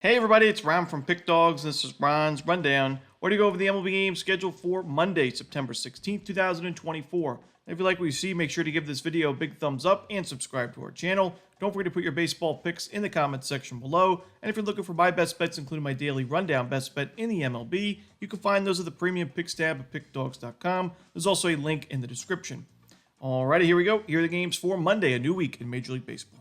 Hey everybody, it's Ron from Pick Dawgz. This is Ron's Rundown. We're going to go over the MLB game scheduled for Monday, September 16th, 2024. If you like what you see, make sure to give this video a big thumbs up and subscribe to our channel. Don't forget to put your baseball picks in the comments section below. And if you're looking for my best bets, including my daily rundown best bet in the MLB, you can find those at the premium picks tab at pickdawgz.com. There's also a link in the description. Alrighty, here we go. Here are the games for Monday, a new week in Major League Baseball.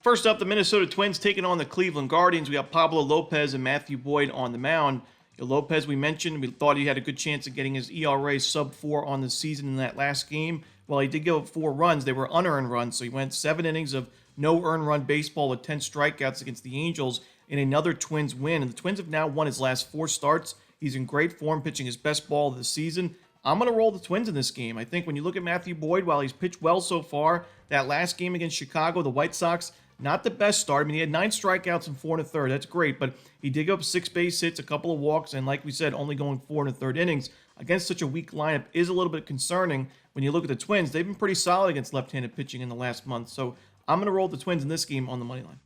First up, the Minnesota Twins taking on the Cleveland Guardians. We got Pablo Lopez and Matthew Boyd on the mound. Lopez, we mentioned, we thought he had a good chance of getting his ERA sub-4 on the season in that last game. While he did give up 4 runs, they were unearned runs, so he went 7 innings of no earned run baseball with 10 strikeouts against the Angels in another Twins win. And the Twins have now won his last 4 starts. He's in great form, pitching his best ball of the season. I'm going to roll the Twins in this game. I think when you look at Matthew Boyd, while he's pitched well so far, that last game against Chicago, the White Sox, not the best start. I mean, he had 9 strikeouts and 4 1/3. That's great, but he did give up 6 base hits, a couple of walks, and like we said, only going 4 1/3 innings against such a weak lineup is a little bit concerning. When you look at the Twins, they've been pretty solid against left-handed pitching in the last month, so I'm going to roll the Twins in this game on the money line.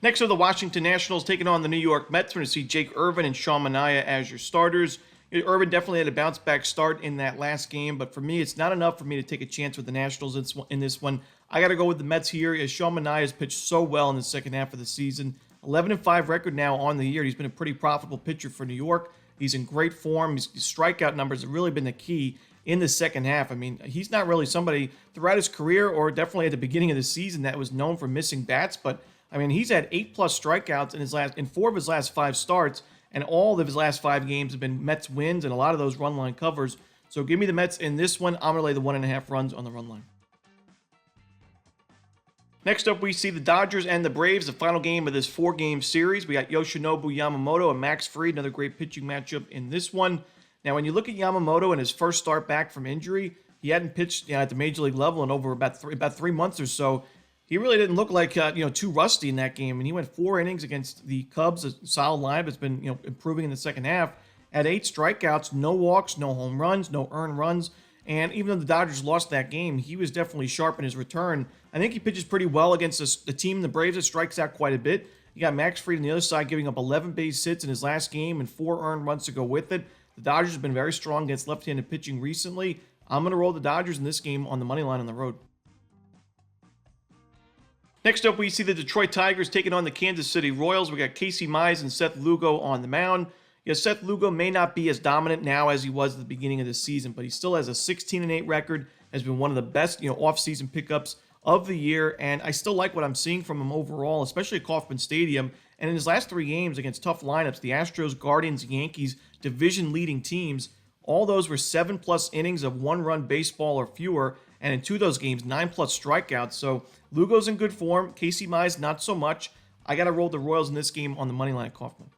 Next are the Washington Nationals taking on the New York Mets. We're going to see Jake Irvin and Sean Manaea as your starters. Irvin definitely had a bounce-back start in that last game, but for me, it's not enough for me to take a chance with the Nationals in this one. I got to go with the Mets here, as Sean Manaea has pitched so well in the second half of the season. 11-5 record now on the year. He's been a pretty profitable pitcher for New York. He's in great form. His strikeout numbers have really been the key in the second half. I mean, he's not really somebody throughout his career or definitely at the beginning of the season that was known for missing bats, but I mean, he's had 8+ strikeouts in 4 of his last 5 starts. And all of his last 5 games have been Mets wins and a lot of those run line covers. So give me the Mets in this one. I'm going to lay the 1.5 runs on the run line. Next up, we see the Dodgers and the Braves, the final game of this 4-game series. We got Yoshinobu Yamamoto and Max Fried, another great pitching matchup in this one. Now, when you look at Yamamoto and his first start back from injury, he hadn't pitched at the major league level in over about 3 months or so. He really didn't look like too rusty in that game, and he went 4 innings against the Cubs. A solid lineup has been improving in the second half. Had 8 strikeouts, no walks, no home runs, no earned runs, and even though the Dodgers lost that game, he was definitely sharp in his return. I think he pitches pretty well against the team, the Braves, that strikes out quite a bit. You got Max Fried on the other side giving up 11 base hits in his last game and 4 earned runs to go with it. The Dodgers have been very strong against left-handed pitching recently. I'm going to roll the Dodgers in this game on the money line on the road. Next up, we see the Detroit Tigers taking on the Kansas City Royals. We got Casey Mize and Seth Lugo on the mound. Seth Lugo may not be as dominant now as he was at the beginning of the season, but he still has a 16-8 record, has been one of the best, off-season pickups of the year, and I still like what I'm seeing from him overall, especially at Kauffman Stadium. And in his last 3 games against tough lineups, the Astros, Guardians, Yankees, division-leading teams, all those were 7+ innings of 1-run baseball or fewer, and in 2 of those games, 9+ strikeouts. So Lugo's in good form. Casey Mize, not so much. I got to roll the Royals in this game on the money line at Kauffman.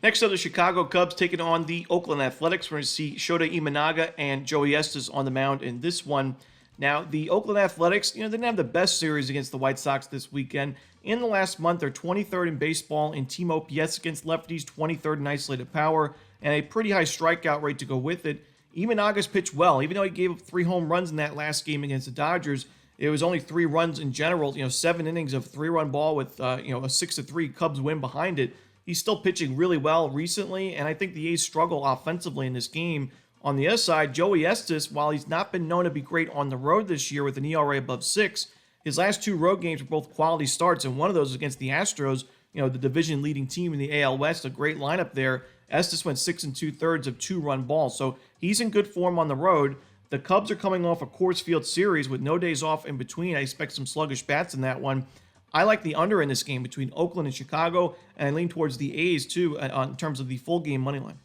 Next up, the Chicago Cubs taking on the Oakland Athletics. We're going to see Shota Imanaga and Joey Estes on the mound in this one. Now, the Oakland Athletics, didn't have the best series against the White Sox this weekend. In the last month, they're 23rd in baseball in team OPS against lefties, 23rd in isolated power, and a pretty high strikeout rate to go with it. Imanaga's pitched well. Even though he gave up 3 home runs in that last game against the Dodgers, it was only 3 runs in general, 7 innings of 3-run ball with, a 6-3 Cubs win behind it. He's still pitching really well recently, and I think the A's struggle offensively in this game. On the other side, Joey Estes, while he's not been known to be great on the road this year with an ERA above 6, his last 2 road games were both quality starts, and one of those was against the Astros, the division-leading team in the AL West, a great lineup there. Estes went 6 2/3 of 2-run balls, so he's in good form on the road. The Cubs are coming off a Coors Field series with no days off in between. I expect some sluggish bats in that one. I like the under in this game between Oakland and Chicago, and I lean towards the A's too in terms of the full game money line.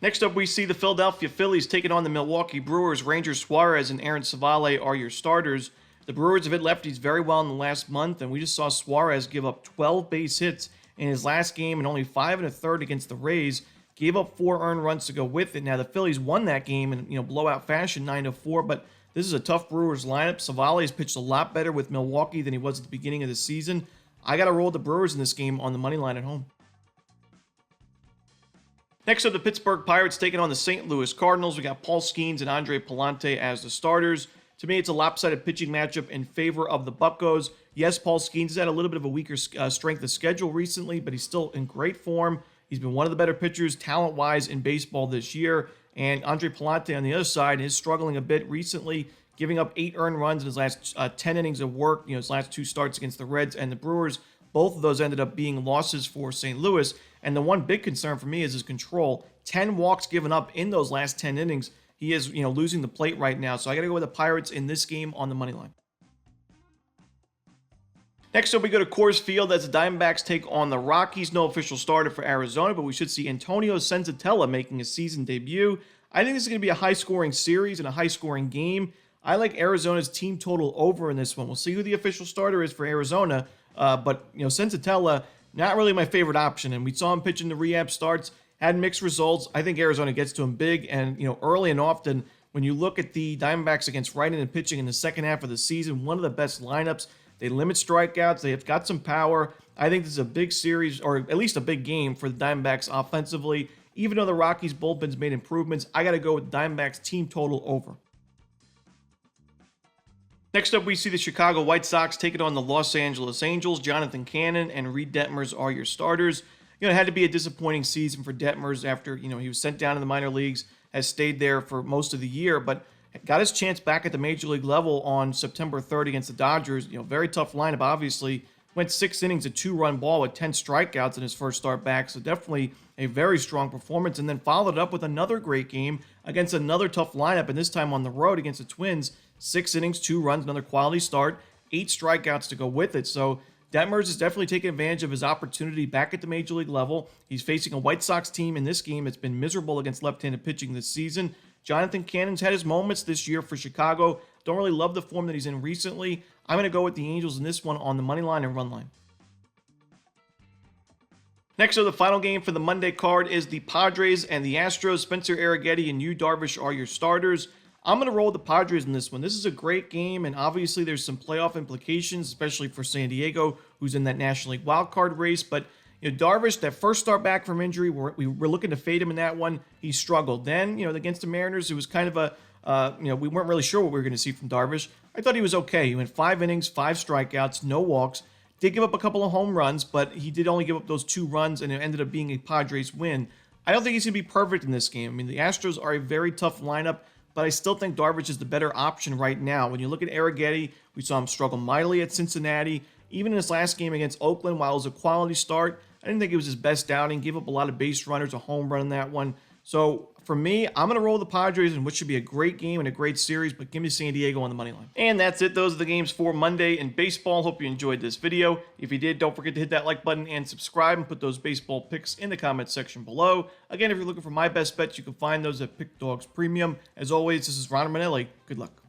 Next up, we see the Philadelphia Phillies taking on the Milwaukee Brewers. Ranger Suarez and Aaron Savale are your starters. The Brewers have hit lefties very well in the last month, and we just saw Suarez give up 12 base hits in his last game and only 5 1/3 against the Rays. Gave up 4 earned runs to go with it. Now, the Phillies won that game in blowout fashion, 9-4, but this is a tough Brewers lineup. Savale has pitched a lot better with Milwaukee than he was at the beginning of the season. I got to roll the Brewers in this game on the money line at home. Next up, the Pittsburgh Pirates taking on the St. Louis Cardinals. We got Paul Skeens and Andre Pallante as the starters. To me, it's a lopsided pitching matchup in favor of the Buccos. Yes, Paul Skeens has had a little bit of a weaker strength of schedule recently, but he's still in great form. He's been one of the better pitchers talent-wise in baseball this year. And Andre Pallante on the other side is struggling a bit recently, giving up 8 earned runs in his last 10 innings of work. His last 2 starts against the Reds and the Brewers. Both of those ended up being losses for St. Louis. And the one big concern for me is his control. 10 walks given up in those last 10 innings. He is, losing the plate right now. So I got to go with the Pirates in this game on the money line. Next up, we go to Coors Field as the Diamondbacks take on the Rockies. No official starter for Arizona, but we should see Antonio Senzatella making a season debut. I think this is going to be a high-scoring series and a high-scoring game. I like Arizona's team total over in this one. We'll see who the official starter is for Arizona. But Senzatella, not really my favorite option. And we saw him pitch in the rehab starts, had mixed results. I think Arizona gets to him big. And, early and often, when you look at the Diamondbacks against right-handed pitching in the second half of the season, one of the best lineups. They limit strikeouts. They have got some power. I think this is a big series, or at least a big game for the Diamondbacks offensively. Even though the Rockies' bullpen's made improvements, I got to go with Diamondbacks team total over. Next up, we see the Chicago White Sox taking on the Los Angeles Angels. Jonathan Cannon and Reed Detmers are your starters. It had to be a disappointing season for Detmers after, he was sent down in the minor leagues, has stayed there for most of the year, but got his chance back at the major league level on September 3rd against the Dodgers. Very tough lineup, obviously. Went 6 innings, a 2-run ball with 10 strikeouts in his first start back. So definitely a very strong performance. And then followed it up with another great game against another tough lineup, and this time on the road against the Twins. 6 innings, 2 runs, another quality start, 8 strikeouts to go with it. So Detmers is definitely taking advantage of his opportunity back at the major league level. He's facing a White Sox team in this game that's been miserable against left-handed pitching this season. Jonathan Cannon's had his moments this year for Chicago. Don't really love the form that he's in recently. I'm going to go with the Angels in this one on the money line and run line. Next up, the final game for the Monday card is the Padres and the Astros. Spencer Arrighetti and Yu Darvish are your starters. I'm going to roll with the Padres in this one. This is a great game, and obviously there's some playoff implications, especially for San Diego, who's in that National League wildcard race. But Darvish, that first start back from injury, we were looking to fade him in that one. He struggled. Then, against the Mariners, it was kind of a, we weren't really sure what we were going to see from Darvish. I thought he was okay. He went 5 innings, 5 strikeouts, no walks. Did give up a couple of home runs, but he did only give up those 2 runs, and it ended up being a Padres win. I don't think he's going to be perfect in this game. I mean, the Astros are a very tough lineup, but I still think Darvish is the better option right now. When you look at Arrighetti, we saw him struggle mightily at Cincinnati. Even in his last game against Oakland, while it was a quality start, I didn't think it was his best outing. Gave up a lot of base runners, a home run in that one. So for me, I'm going to roll the Padres in what should be a great game and a great series, but give me San Diego on the money line. And that's it. Those are the games for Monday in baseball. Hope you enjoyed this video. If you did, don't forget to hit that like button and subscribe and put those baseball picks in the comments section below. Again, if you're looking for my best bets, you can find those at Pick Dawgz Premium. As always, this is Ron Romanelli. Good luck.